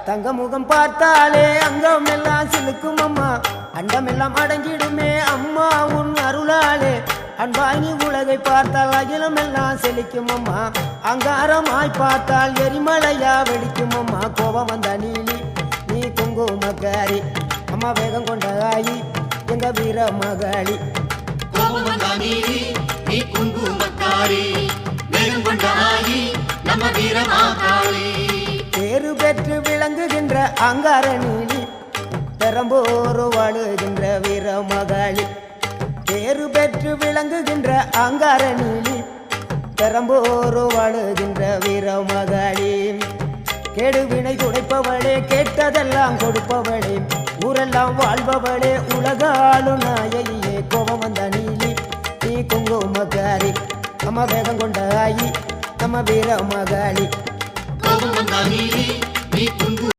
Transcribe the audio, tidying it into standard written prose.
தங்க முகம் பார்த்தாலே அங்கம் எல்லாம் சிலுக்கும் அம்மா, அண்டமெல்லாம் அடங்கிடுமே அம்மா உன் அருளாலே. அன்பாங்கி உலகை பார்த்தால் அகிலம் எல்லாம் செழிக்கும் அம்மா, அங்காரமாய் பார்த்தால் எரிமலையா வெடிக்கும் அம்மா. கோபம் வந்த நீலி நீ குங்குமக்காரி அம்மா, வேகம் கொண்ட ஆயி எங்க வீர மகாளி. கோபம் வந்த நீலி நீ குங்குமக்காரி, வேகம் கொண்ட ஆயி நம்ம வீர மகாளி. பேரு பெற்று விளங்குகின்ற அங்கார நீலி, பெரம்போரு வாழுகின்ற வீர மகாளி. பேரு பெற்று விளங்குகின்ற அங்கார நீலி, பெரம்போரு வாழுகின்ற வீர மகாளி. கேடுவினை துடைப்பவளே, கேட்டதெல்லாம் கொடுப்பவளே, ஊரெல்லாம் வாழ்பவளே, உலகாளு நாயகியே. கோபம் வந்த நீலி நீ குங்குமக்காரி அம்மா, வேகம் கொண்ட ஆயி நம்ம வீர மகாளி. கோபம் வந்த நீலி நீ குங்குமக்காரி.